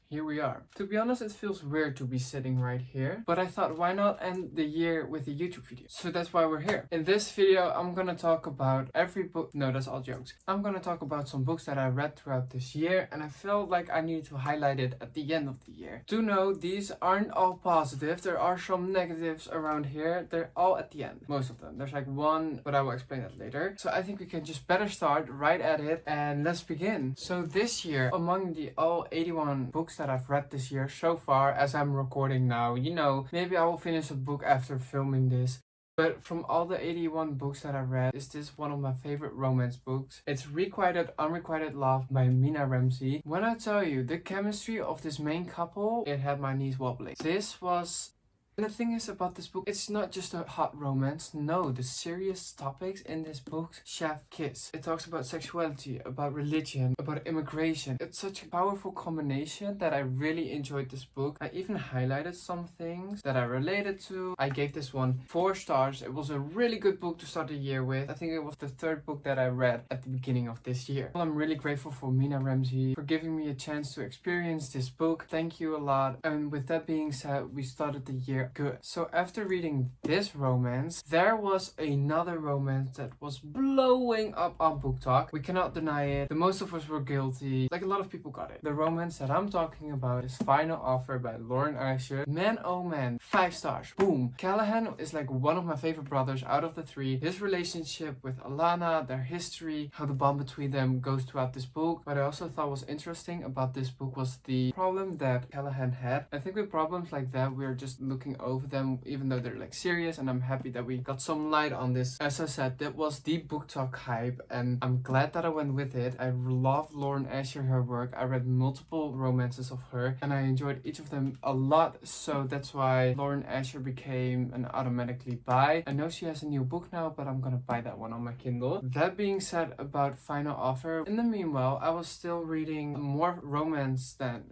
here we are. To be honest, it feels weird to be sitting right here, but I thought why not end the year with a YouTube video? So that's why we're here. In this video, I'm gonna talk about every book. No, that's all jokes. I'm gonna talk about some books that I read throughout this year, and I felt like I needed to highlight it at the end of the year. Do know these aren't all positive. There are some negatives around here. They're all at the end. Most of them. There's like one, but I will explain that later. So I think we can just better start right at it, and let's begin. So this year, among the all 81 books that I've read this year so far, as I'm recording now, you know, maybe I will finish a book after filming this. But from all the 81 books that I read, is this one of my favorite romance books. It's Requited Unrequited Love by Mina Ramsey. When I tell you the chemistry of this main couple, it had my knees wobbling. This was... And the thing is about this book, it's not just a hot romance. No, the serious topics in this book, chef kiss. It talks about sexuality, about religion, about immigration. It's such a powerful combination that I really enjoyed this book. I even highlighted some things that I related to. I gave this one 4 stars. It was a really good book to start the year with. I think it was the 3rd book that I read at the beginning of this year. Well, I'm really grateful for Mina Ramsey for giving me a chance to experience this book. Thank you a lot. And with that being said, we started the year good. So after reading this romance, there was another romance that was blowing up on Book Talk. We cannot deny it. The most of us were guilty. Like, a lot of people got it. The romance that I'm talking about is Final Offer by Lauren Asher. Man, oh man, 5 stars. Boom. Callahan is like one of my favorite brothers out of the 3. His relationship with Alana, their history, how the bond between them goes throughout this book. What I also thought was interesting about this book was the problem that Callahan had. I think with problems like that, we're just looking over them, even though they're like serious, and I'm happy that we got some light on this. As I said, that was the Book Talk hype, and I'm glad that I went with it. I love Lauren Asher, her work. I read multiple romances of her, and I enjoyed each of them a lot, so that's why Lauren Asher became an automatically buy. I know she has a new book now, but I'm gonna buy that one on my Kindle. That being said about Final Offer, in the meanwhile, I was still reading more romance than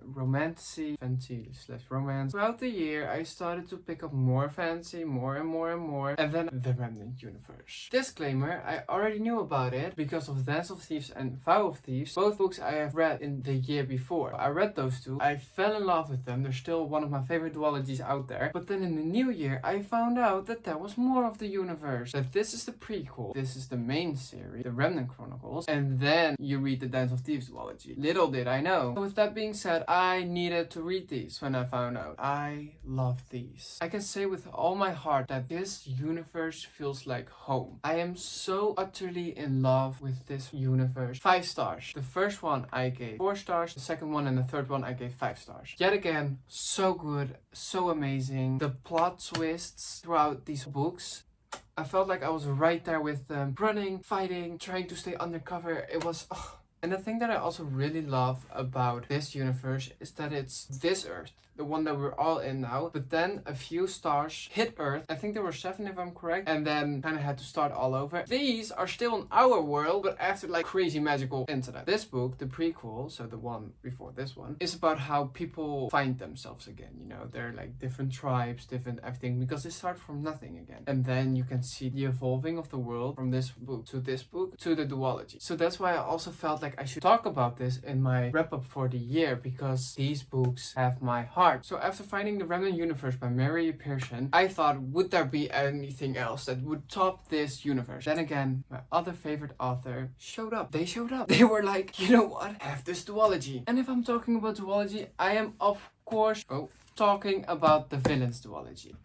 fancy slash romance. Throughout the year, I started to pick up more fancy, more and more, and then The Remnant Universe. Disclaimer, I already knew about it because of Dance of Thieves and Vow of Thieves, both books I have read in the year before. I read those 2, I fell in love with them, they're still one of my favorite duologies out there, but then in the new year I found out that there was more of the universe, that this is the prequel, this is the main series, The Remnant Chronicles, and then you read the Dance of Thieves duology. Little did I know. So with that being said, I needed to read these when I found out. I love these. I can say with all my heart that this universe feels like home. I am so utterly in love with this universe. 5 stars. The first one I gave 4 stars. The second one and the 3rd one I gave 5 stars. Yet again, so good, so amazing. The plot twists throughout these books, I felt like I was right there with them, running, fighting, trying to stay undercover. It was... And the thing that I also really love about this universe is that it's this Earth, the one that we're all in now, but then a few stars hit Earth. I think there were 7 if I'm correct, and then kind of had to start all over. These are still in our world, but after like crazy magical incident. This book, the prequel, so the one before this one, is about how people find themselves again, you know, they're like different tribes, different everything, because they start from nothing again. And then you can see the evolving of the world from this book to the duology. So that's why I also felt like I should talk about this in my wrap up for the year, because these books have my heart. So after finding The Remnant Universe by Mary Pearson, I thought, would there be anything else that would top this universe? Then again, my other favorite author showed up. They showed up. They were like, you know what? Have this duology. And if I'm talking about duology, I am of course talking about the Villains duology.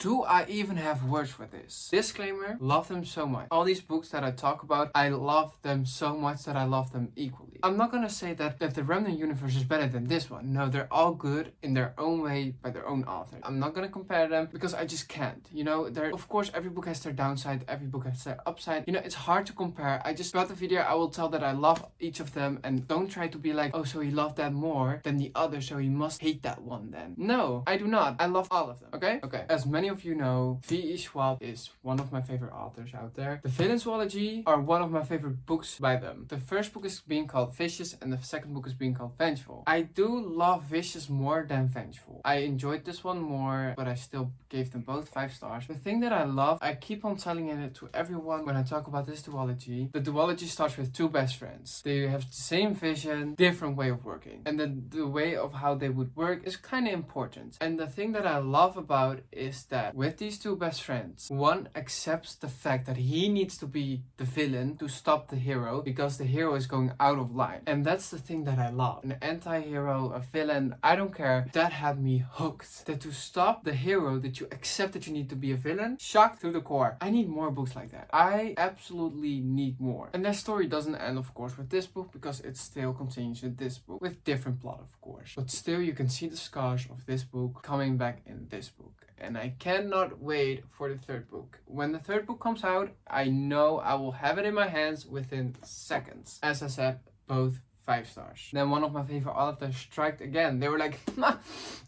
Do I even have words for this? Disclaimer, love them so much. All these books that I talk about, I love them so much that I love them equally. I'm not gonna say that the Remnant Universe is better than this one. No, they're all good in their own way by their own author. I'm not gonna compare them because I just can't. You know, of course, every book has their downside, every book has their upside. You know, it's hard to compare. Throughout the video, I will tell that I love each of them, and don't try to be like, oh, so he loved that more than the other, so he must hate that one then. No, I do not. I love all of them, okay? Okay, as many of you know, V.E. Schwab is one of my favorite authors out there. The Villain Zoology are one of my favorite books by them. The first book is being called Vicious and the second book is being called Vengeful. I do love Vicious more than Vengeful. I enjoyed this one more, but I still gave them both 5 stars. The thing that I love, I keep on telling it to everyone when I talk about this duology. The duology starts with 2 best friends. They have the same vision, different way of working. And then the way of how they would work is kind of important. And the thing that I love about is that with these 2 best friends, one accepts the fact that he needs to be the villain to stop the hero because the hero is going out of line. And that's the thing that I love. An anti-hero, a villain, I don't care. That had me hooked. That to stop the hero, that you accept that you need to be a villain, shocked to the core. I need more books like that. I absolutely need more. And that story doesn't end, of course, with this book because it still continues with this book with different plot, of course. But still, you can see the scars of this book coming back in this book. And I cannot wait for the 3rd book. When the 3rd book comes out, I know I will have it in my hands within seconds. As I said, both 5 stars. Then one of my favorite authors striked again. They were like,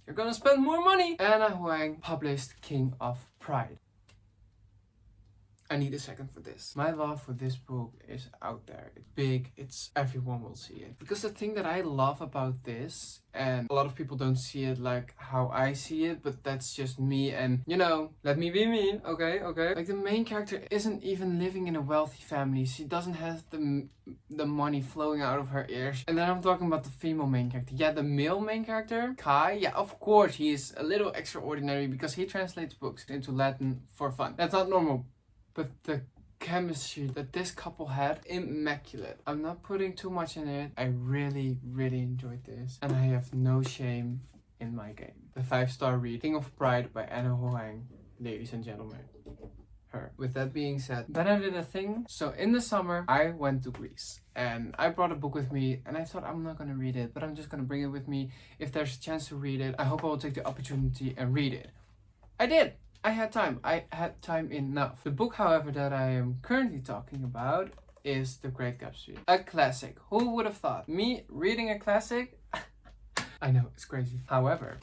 you're gonna spend more money. Anna Huang published King of Pride. I need a second for this. My love for this book is out there. It's big. Everyone will see it. Because the thing that I love about this, and a lot of people don't see it like how I see it, but that's just me and, you know, let me be me, okay? Like the main character isn't even living in a wealthy family. She doesn't have the money flowing out of her ears. And then I'm talking about the female main character. Yeah, the male main character, Kai, yeah, of course, he is a little extraordinary because he translates books into Latin for fun. That's not normal. But the chemistry that this couple had, immaculate. I'm not putting too much in it. I really, really enjoyed this. And I have no shame in my game. The 5-star read, King of Pride by Anna Huang. Ladies and gentlemen, her. With that being said, then I did a thing. So in the summer, I went to Greece. And I brought a book with me and I thought I'm not gonna read it, but I'm just gonna bring it with me. If there's a chance to read it, I hope I will take the opportunity and read it. I did! I had time enough. The book, however, that I am currently talking about is The Great Gatsby. A classic. Who would have thought? Me reading a classic? I know, it's crazy. However,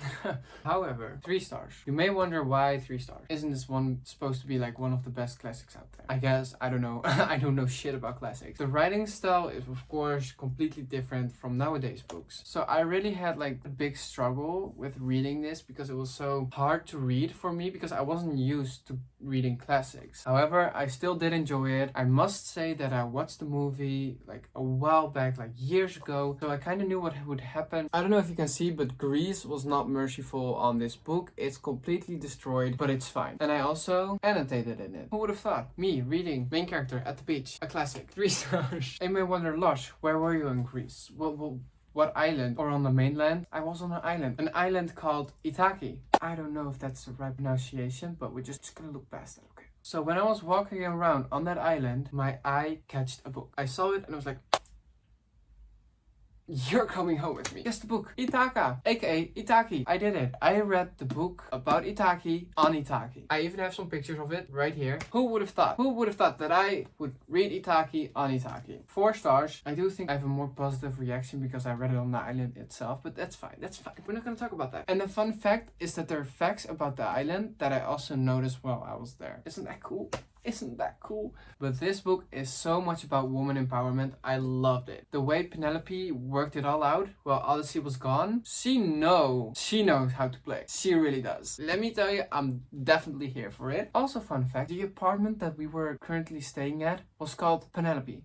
3 stars. You may wonder why 3 stars. Isn't this one supposed to be like one of the best classics out there? I guess, I don't know. I don't know shit about classics. The writing style is, of course, completely different from nowadays books. So I really had like a big struggle with reading this because it was so hard to read for me because I wasn't used to reading classics. However, I still did enjoy it. I must say that I watched the movie like a while back, like years ago. So I kind of knew what would happen. I don't know if you can see, but Greece was not merciful on this book. It's completely destroyed, but it's fine. And I also annotated in it. Who would have thought? Me reading main character at the beach, a classic, 3 stars. You may wonder, Lars, where were you in Greece? What island? Or on the mainland? I was on an island called Itaki. I don't know if that's the right pronunciation, but we're just gonna look past it, okay? So when I was walking around on that island, my eye catched a book. I saw it and I was like, you're coming home with me. Guess the book. Ithaka, aka Itaki. I did it. I read the book about Itaki on Itaki. I even have some pictures of it right here. Who would have thought? Who would have thought that I would read Itaki on Itaki? 4 stars. I do think I have a more positive reaction because I read it on the island itself, but that's fine. That's fine. We're not gonna talk about that. And the fun fact is that there are facts about the island that I also noticed while I was there. Isn't that cool? Isn't that cool? But this book is so much about woman empowerment. I loved it. The way Penelope worked it all out while Odyssey was gone. She knows how to play. She really does. Let me tell you, I'm definitely here for it. Also, fun fact, the apartment that we were currently staying at was called Penelope.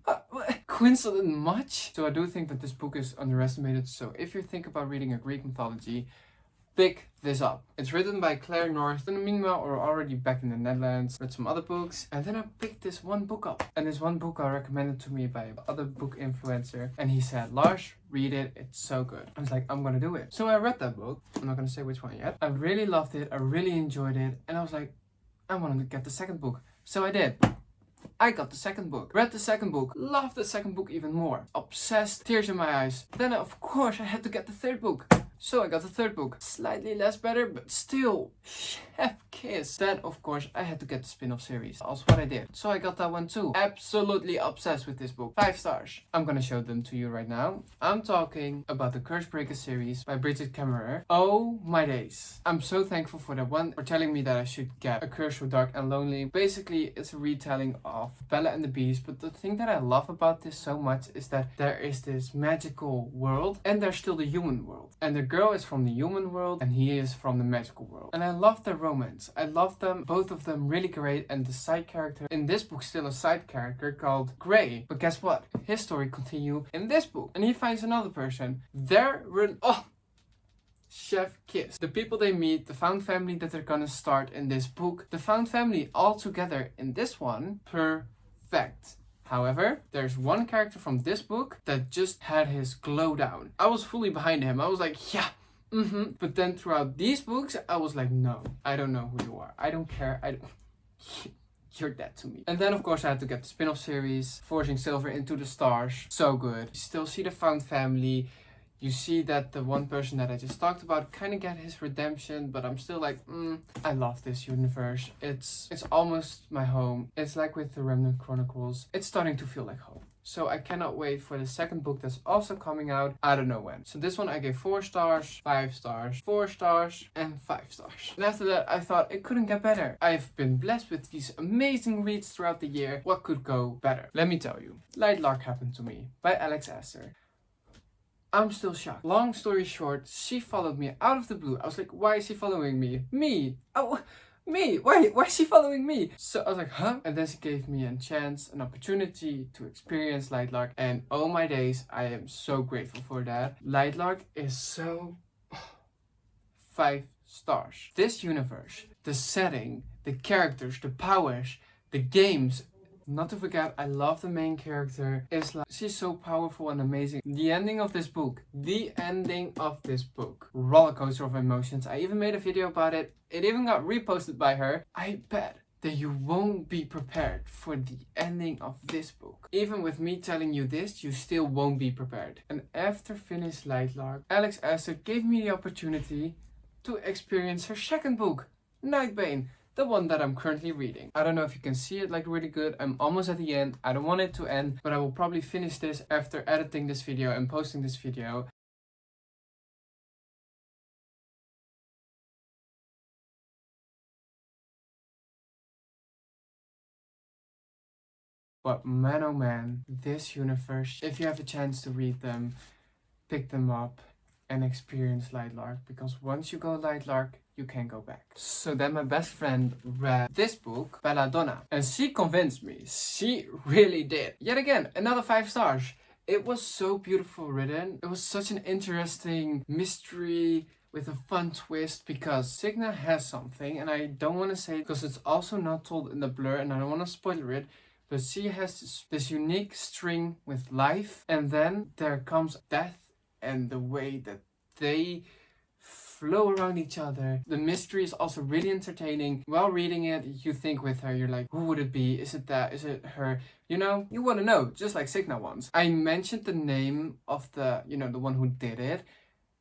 Coincident much? So I do think that this book is underestimated. So if you think about reading a Greek mythology, pick this up. It's written by Claire North, and meanwhile we're already back in the Netherlands with some other books, and then I picked this one book up. And this one book I recommended to me by other book influencer, and he said, Lars, read it, it's so good. I was like, I'm gonna do it. So I read that book. I'm not gonna say which one yet. I really loved it, I really enjoyed it, and I was like, I want to get the second book. So I did. I got the second book, read the second book, loved the second book even more. Obsessed, tears in my eyes. Then of course I had to get the third book. So I got the third book. Slightly less better, but still chef Kiss. Then of course I had to get the spin-off series. Also what I did. So I got that one too. Absolutely obsessed with this book. 5 stars. I'm gonna show them to you right now. I'm talking about the Cursebreaker series by Bridget Kemmerer. Oh my days. I'm so thankful for that one, for telling me that I should get A Curse So Dark and Lonely. Basically it's a retelling of Bella and the Beast, but the thing that I love about this so much is that there is this magical world and there's still the human world. And the girl is from the human world and he is from the magical world. And I love their romance. I love them, both of them really great, and the side character in this book still a side character called Gray. But guess what? His story continues in this book and he finds another person. Chef kiss. The people they meet, the found family that they're gonna start in this book, the found family all together in this one, perfect. However, there's one character from this book that just had his glow down. I was fully behind him. I was like, yeah, But then throughout these books, I was like, no, I don't know who you are. I don't care. You're dead to me. And then of course I had to get the spin-off series, Forging Silver into the Stars. So good. You still see the found family. You see that the one person that I just talked about kind of get his redemption, but I'm still like, I love this universe. It's almost my home. It's like with the Remnant Chronicles. It's starting to feel like home. So I cannot wait for the second book that's also coming out. I don't know when. So this one I gave 4 stars, 5 stars, 4 stars, and 5 stars. And after that I thought it couldn't get better. I've been blessed with these amazing reads throughout the year. What could go better? Let me tell you. Light Lark Happened to Me by Alex Astor. I'm still shocked. Long story short, she followed me out of the blue. I was like, why is she following me? Me! Oh, me! Why is she following me? So I was like, huh? And then she gave me a chance, an opportunity to experience Light Lark. And oh my days, I am so grateful for that. Light Lark is so... 5 stars. This universe, the setting, the characters, the powers, the games... Not to forget, I love the main character. It's like, she's so powerful and amazing. The ending of this book. Roller coaster of emotions. I even made a video about it. It even got reposted by her. I bet that you won't be prepared for the ending of this book. Even with me telling you this, you still won't be prepared. And after finished Light Lark, Alex Astor gave me the opportunity to experience her second book, Nightbane. The one that I'm currently reading. I don't know if you can see it like really good. I'm almost at the end. I don't want it to end, but I will probably finish this after editing this video and posting this video. But man oh man, this universe, if you have a chance to read them, pick them up and experience Light Lark, because once you go Light Lark, you can't go back. So then my best friend read this book, Belladonna, and she convinced me. She really did. Yet again, another 5 stars. It was so beautiful written. It was such an interesting mystery with a fun twist, because Signa has something, and I don't want to say it because it's also not told in the blur and I don't want to spoiler it, but she has this unique string with life, and then there comes death, and the way that they flow around each other. The mystery is also really entertaining. While reading it, you think with her, you're like, who would it be? Is it that? Is it her? You know, you want to know, just like Signa wants. I mentioned the name of the, the one who did it,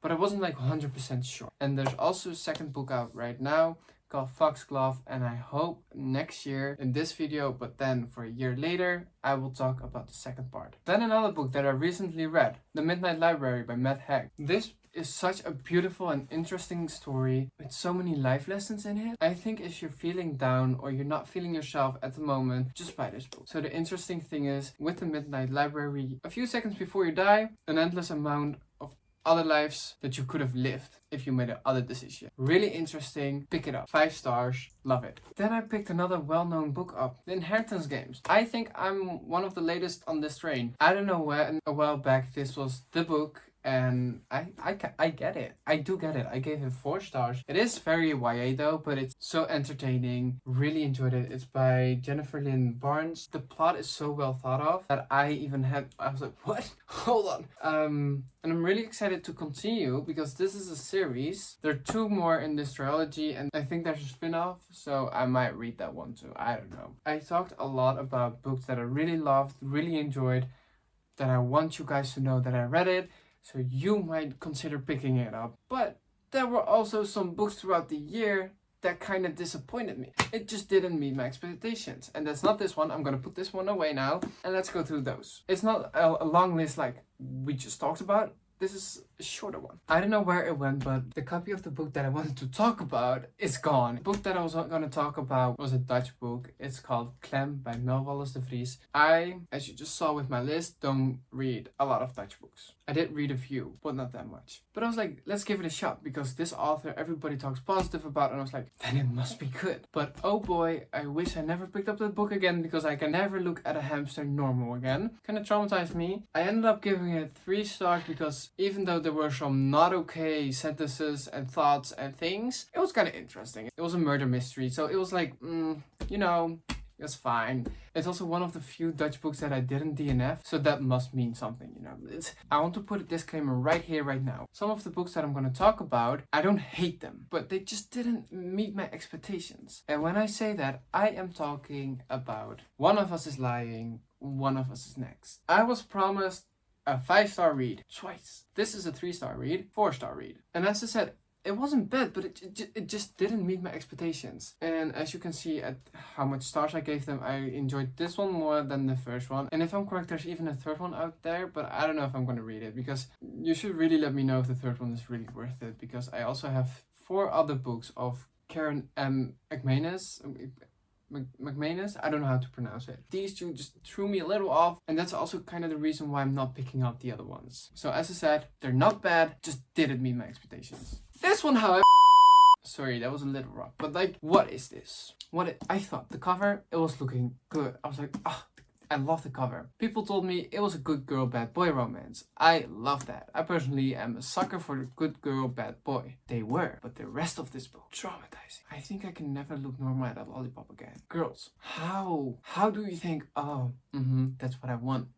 but I wasn't like 100% sure. And there's also a second book out right now called Foxglove, and I hope next year in this video, but then for a year later, I will talk about the second part. Then another book that I recently read, The Midnight Library by Matt Haig. This is such a beautiful and interesting story with so many life lessons in it. I think if you're feeling down or you're not feeling yourself at the moment, just buy this book. So the interesting thing is, with The Midnight Library, a few seconds before you die, an endless amount of other lives that you could have lived if you made another decision. Really interesting. Pick it up. 5 stars. Love it. Then I picked another well-known book up, The Inheritance Games. I think I'm one of the latest on this train. I don't know when, a while back, this was the book. And I get it. I do get it. I gave it 4 stars. It is very YA though, but it's so entertaining. Really enjoyed it. It's by Jennifer Lynn Barnes. The plot is so well thought of that I was like, what? Hold on. And I'm really excited to continue because this is a series. There are 2 more in this trilogy, and I think there's a spin-off, so I might read that one too. I don't know. I talked a lot about books that I really loved, really enjoyed, that I want you guys to know that I read it. So you might consider picking it up. But there were also some books throughout the year that kind of disappointed me. It just didn't meet my expectations. And that's not this one. I'm gonna put this one away now and let's go through those. It's not a long list like we just talked about. This is a shorter one. I don't know where it went, but the copy of the book that I wanted to talk about is gone. The book that I was going to talk about was a Dutch book. It's called Klem by Mel Wallace de Vries. I, as you just saw with my list, don't read a lot of Dutch books. I did read a few, but not that much. But I was like, let's give it a shot because this author, everybody talks positive about, and I was like, then it must be good. But oh boy, I wish I never picked up that book again because I can never look at a hamster normal again. Kind of traumatized me. I ended up giving it 3 stars because even though there were some not okay sentences and thoughts and things, it was kind of interesting. It was a murder mystery, so it was like, you know, it's fine. It's also one of the few Dutch books that I didn't DNF, so that must mean something, you know. I want to put a disclaimer right here, right now. Some of the books that I'm going to talk about, I don't hate them, but they just didn't meet my expectations. And when I say that, I am talking about One of Us is Lying, One of Us is Next. I was promised a 5-star read twice. This is a 3-star read, 4-star read. And as I said, it wasn't bad, but it just didn't meet my expectations. And as you can see at how much stars I gave them, I enjoyed this one more than the first one. And if I'm correct, there's even a third one out there, but I don't know if I'm going to read it because you should really let me know if the third one is really worth it, because I also have 4 other books of Karen M. McManus, I don't know how to pronounce it. These two just threw me a little off, and that's also kind of the reason why I'm not picking up the other ones. So as I said, they're not bad, just didn't meet my expectations. This one, however, sorry, that was a little rough, but like, what is this? I thought the cover, it was looking good. I was like, I love the cover. People told me it was a good girl, bad boy romance. I love that. I personally am a sucker for the good girl, bad boy. They were, but the rest of this book, traumatizing. I think I can never look normal at a lollipop again. Girls, how do you think, that's what I want.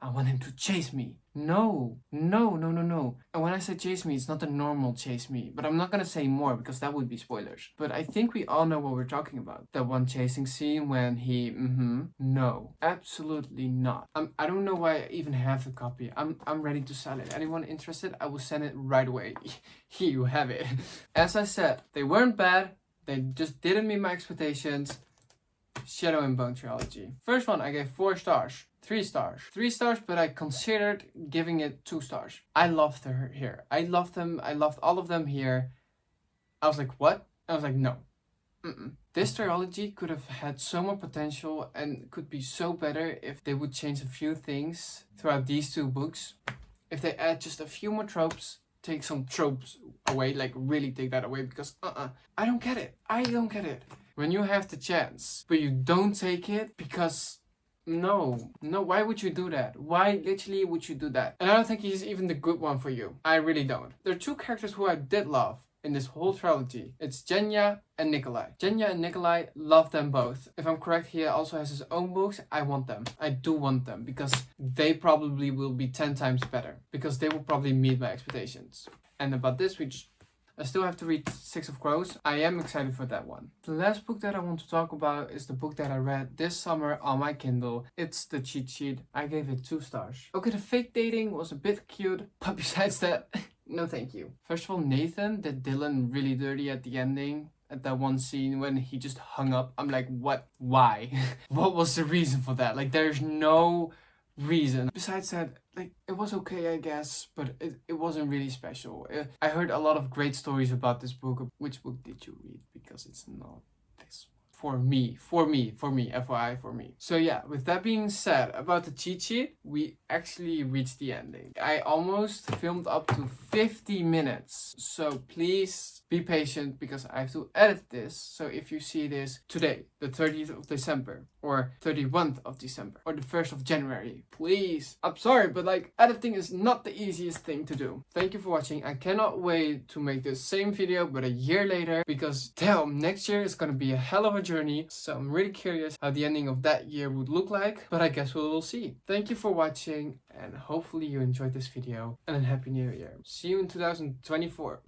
I want him to chase me. No. And when I say chase me, it's not the normal chase me. But I'm not gonna say more because that would be spoilers. But I think we all know what we're talking about. That one chasing scene when he, no. Absolutely not. I don't know why I even have the copy. I'm ready to sell it. Anyone interested? I will send it right away. Here you have it. As I said, they weren't bad. They just didn't meet my expectations. Shadow and Bone trilogy. First one I gave 4 stars. 3 stars. 3 stars, but I considered giving it 2 stars. I loved her here. I loved them. I loved all of them here. I was like, what? I was like, no. This trilogy could have had so much potential and could be so better if they would change a few things throughout these 2 books. If they add just a few more tropes, take some tropes away, like really take that away, because I don't get it. I don't get it. When you have the chance, but you don't take it because no, why would you do that? Why literally would you do that? And I don't think he's even the good one for you. I really don't. There are 2 characters who I did love in this whole trilogy. It's Genya and Nikolai. Genya and Nikolai, love them both. If I'm correct, he also has his own books. I want them. I do want them because they probably will be 10 times better because they will probably meet my expectations. And about this, I still have to read 6 of Crows. I am excited for that one. The last book that I want to talk about is the book that I read this summer on my Kindle. It's The Cheat Sheet. I gave it 2 stars. Okay, the fake dating was a bit cute, but besides that, no thank you. First of all, Nathan did Dylan really dirty at the ending. At that one scene when he just hung up. I'm like, what? Why? What was the reason for that? Like, there's no reason. Besides that, like, it was okay, I guess, but it wasn't really special. I heard a lot of great stories about this book. Which book did you read? Because it's not this one. For me, FYI, for me. So yeah, with that being said, about the cheat sheet, we actually reached the ending. I almost filmed up to 50 minutes. So please be patient because I have to edit this. So if you see this today, the 30th of December, or 31st of December, or the 1st of January, please. I'm sorry, but like, editing is not the easiest thing to do. Thank you for watching. I cannot wait to make this same video, but a year later, because damn, next year is gonna be a hell of a journey. So I'm really curious how the ending of that year would look like, but I guess we will see. Thank you for watching, and hopefully you enjoyed this video, and a happy new year. See you in 2024.